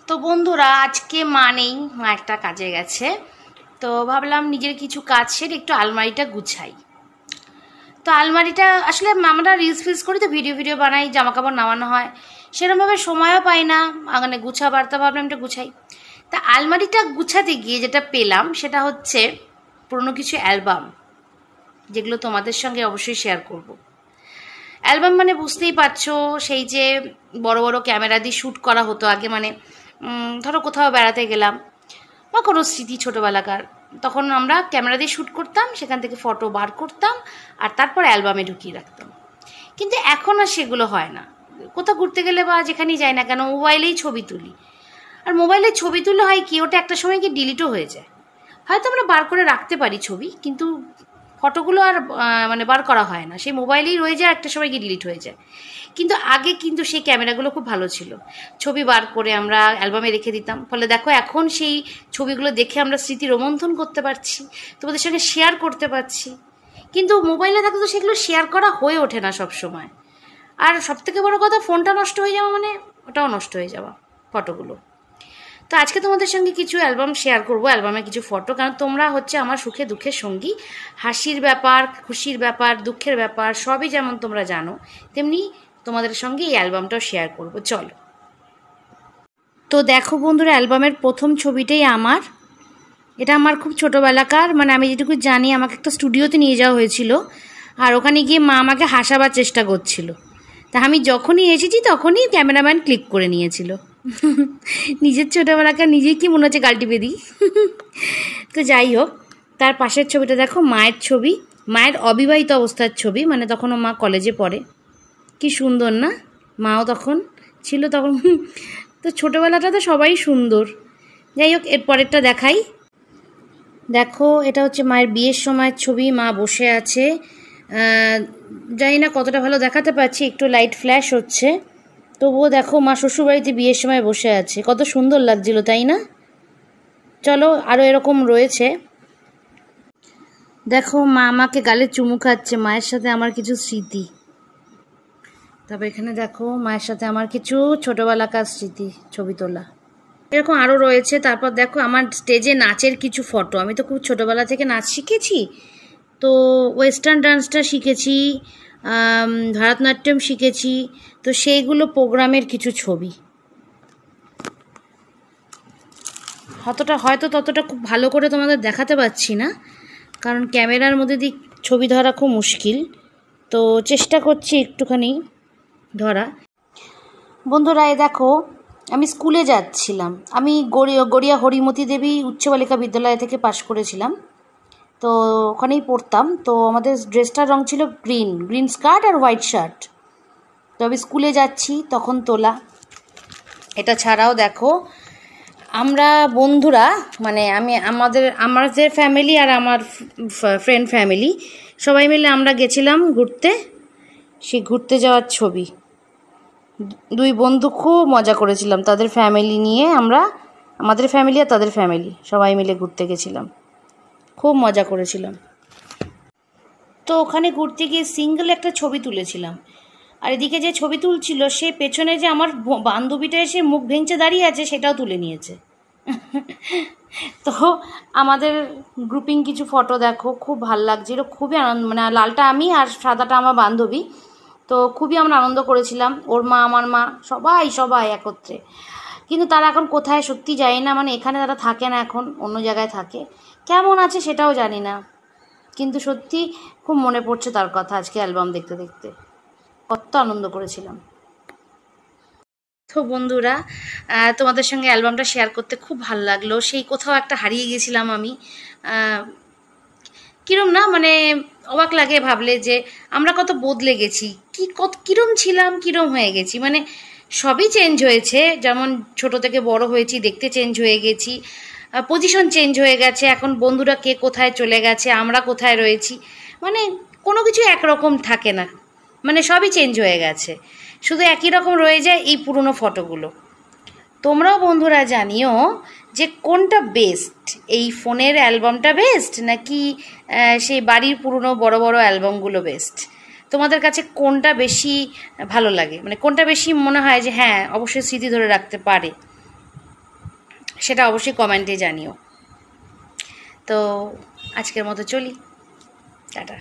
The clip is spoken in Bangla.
তো বন্ধুরা আজকে মা নেই, মা একটা কাজে গেছে। তো ভাবলাম নিজের কিছু কাজ সেরে একটু আলমারিটা গুছাই। তো আলমারিটা আসলে আমরা রিলস ফিলস করি, তো ভিডিও বানাই, জামা কাপড় নামানো হয়, সেরকমভাবে সময়ও পাই না মানে গুছাবার। তো ভাবলাম একটু গুছাই। তা আলমারিটা গুছাতে গিয়ে যেটা পেলাম সেটা হচ্ছে পুরনো কিছু অ্যালবাম, যেগুলো তোমাদের সঙ্গে অবশ্যই শেয়ার করব। অ্যালবাম মানে বুঝতেই পারছো, সেই যে বড় বড় ক্যামেরা দিয়ে শ্যুট করা হতো আগে, মানে ধরো কোথাও বেড়াতে গেলাম বা কোনো স্মৃতি ছোটোবেলাকার, তখন আমরা ক্যামেরা দিয়ে শ্যুট করতাম, সেখান থেকে ফটো বার করতাম আর তারপর অ্যালবামে ঢুকিয়ে রাখতাম। কিন্তু এখন আর সেগুলো হয় না। কোথাও ঘুরতে গেলে বা যেখানেই যাই না কেন মোবাইলেই ছবি তুলি। আর মোবাইলে ছবি তুলে হয় কি, ওটা একটা সময় কি ডিলিটও হয়ে যায়। হয়তো আমরা বার করে রাখতে পারি ছবি, কিন্তু ফটোগুলো আর মানে বার করা হয় না, সেই মোবাইলেই রয়ে যায়, একটা সময় গিয়ে ডিলিট হয়ে যায়। কিন্তু আগে কিন্তু সেই ক্যামেরাগুলো খুব ভালো ছিল, ছবি বার করে আমরা অ্যালবামে রেখে দিতাম। ফলে দেখো এখন সেই ছবিগুলো দেখে আমরা স্মৃতি রোমন্থন করতে পারছি, তোমাদের সঙ্গে শেয়ার করতে পারছি। কিন্তু মোবাইলে থাকলে তো সেগুলো শেয়ার করা হয়ে ওঠে না সব সময়। আর সবথেকে বড় কথা, ফোনটা নষ্ট হয়ে যাওয়া মানে ওটাও নষ্ট হয়ে যাওয়া, ফটোগুলো। তো আজকে তোমাদের সঙ্গে কিছু অ্যালবাম শেয়ার করবো, অ্যালবামের কিছু ফটো, কারণ তোমরা হচ্ছে আমার সুখে দুঃখের সঙ্গী। হাসির ব্যাপার, খুশির ব্যাপার, দুঃখের ব্যাপার সবই যেমন তোমরা জানো, তেমনি তোমাদের সঙ্গে এই অ্যালবামটাও শেয়ার করবো। চলো। তো দেখো বন্ধুরা, অ্যালবামের প্রথম ছবিটাই আমার। এটা আমার খুব ছোটোবেলাকার, মানে আমি যেটুকু জানি আমাকে একটা স্টুডিওতে নিয়ে যাওয়া হয়েছিল, আর ওখানে গিয়ে মা আমাকে হাসাবার চেষ্টা করছিল। তা আমি যখনই এসেছি তখনই ক্যামেরাম্যান ক্লিক করে নিয়েছিল। নিজের ছোটোবেলাকার নিজেই কি মনে হচ্ছে গাল টিপে দিই। তো যাই হোক, তার পাশের ছবিটা দেখো, মায়ের ছবি, মায়ের অবিবাহিত অবস্থার ছবি, মানে তখনও মা কলেজে পড়ে। কি সুন্দর না, মাও তখন ছিল তখন। তো ছোটোবেলাটা তো সবাই সুন্দর। যাই হোক, এর পরেরটা দেখাই। দেখো, এটা হচ্ছে মায়ের বিয়ের সময়ের ছবি, মা বসে আছে। জানি না কতটা ভালো দেখাতে পারছি, একটু লাইট ফ্ল্যাশ হচ্ছে, তবুও দেখো মা শ্বশুরবাড়িতে বিয়ের সময় বসে আছে, কত সুন্দর লাগছিল, তাই না? চলো, আরও এরকম রয়েছে। দেখো, মা আমাকে গালে চুমু খাচ্ছে, মায়ের সাথে আমার কিছু স্মৃতি। তারপর এখানে দেখো, মায়ের সাথে আমার কিছু ছোটোবেলাকার স্মৃতি ছবি তোলা, এরকম আরও রয়েছে। তারপর দেখো আমার স্টেজে নাচের কিছু ফটো। আমি তো খুব ছোটোবেলা থেকে নাচ শিখেছি, তো ওয়েস্টার্ন ডান্সটা শিখেছি, ভারতনাট্যম শিখেছি, তো সেইগুলো প্রোগ্রামের কিছু ছবি। হয়তো ততটা খুব ভালো করে তোমাদের দেখাতে পারছি না, কারণ ক্যামেরার মধ্যে দিয়ে ছবি ধরা খুব মুশকিল, তো চেষ্টা করছি একটুখানি ধরা। বন্ধুরা, এ দেখো, আমি স্কুলে যাচ্ছিলাম। আমি গড়িয়া হরিমতি দেবী উচ্চ বালিকা বিদ্যালয় থেকে পাশ করেছিলাম, তো ওখানেই পড়তাম। তো আমাদের ড্রেসটার রং ছিল গ্রিন স্কার্ট আর হোয়াইট শার্ট। তো আমি স্কুলে যাচ্ছি তখন তোলা। এটা ছাড়াও দেখো, আমরা বন্ধুরা, মানে আমাদের ফ্যামিলি আর আমার ফ্রেন্ড ফ্যামিলি সবাই মিলে আমরা গেছিলাম ঘুরতে। সেই ঘুরতে যাওয়ার ছবি, দুই বন্ধু খুব মজা করেছিলাম, তাদের ফ্যামিলি নিয়ে আমরা, আমাদের ফ্যামিলি আর তাদের ফ্যামিলি সবাই মিলে ঘুরতে গেছিলাম, খুব মজা করেছিলাম। তো ওখানে ঘুরতে গিয়ে সিঙ্গেল একটা ছবি তুলেছিলাম, আর এদিকে যে ছবি তুলছিল সে পেছনে যে আমার বান্ধবীটা এসে মুখ ভেঙচে দাঁড়িয়ে আছে সেটাও তুলে নিয়েছে। তো আমাদের গ্রুপিং কিছু ফটো দেখো, খুব ভাল লাগছিল, খুবই আনন্দ, মানে লালটা আমি আর সাদাটা আমার বান্ধবী। তো খুবই আমরা আনন্দ করেছিলাম, ওর মা আমার মা সবাই একত্রে। কিন্তু তারা এখন কোথায় সত্যি জানি না, মানে এখানে তারা থাকে না, এখন অন্য জায়গায় থাকে, কেমন আছে সেটাও জানি না। কিন্তু সত্যি খুব মনে পড়ছে তার কথা আজকে অ্যালবাম দেখতে দেখতে, কত আনন্দ করেছিলাম। তো বন্ধুরা, তোমাদের সঙ্গে অ্যালবামটা শেয়ার করতে খুব ভালো লাগলো। সেই কোথাও একটা হারিয়ে গেছিলাম আমি, কিরম না, মানে অবাক লাগে ভাবলে যে আমরা কত বদলে গেছি, কিরম ছিলাম কিরম হয়ে গেছি, মানে সবই চেঞ্জ হয়েছে। যেমন ছোট থেকে বড় হয়েছি, দেখতে চেঞ্জ হয়ে গেছি, পজিশন চেঞ্জ হয়ে গেছে, এখন বন্ধুরা কে কোথায় চলে গেছে, আমরা কোথায় রয়েছি, মানে কোনো কিছু একরকম থাকে না, মানে সবই চেঞ্জ হয়ে গেছে, শুধু একই রকম রয়ে যায় এই পুরনো ফটোগুলো। তোমরাও বন্ধুরা জানিও যে কোনটা বেস্ট, এই ফোনের অ্যালবামটা বেস্ট নাকি সেই বাড়ির পুরনো বড় বড় অ্যালবামগুলো বেস্ট। তোমাদের কাছে কোনটা বেশি ভালো লাগে, মানে কোনটা বেশি মনে হয় যে হ্যাঁ অবশ্যই স্মৃতি ধরে রাখতে পারে। সেটা অবশ্যই কমেন্টে জানিও। তো আজকের মতো চলি, টাটা।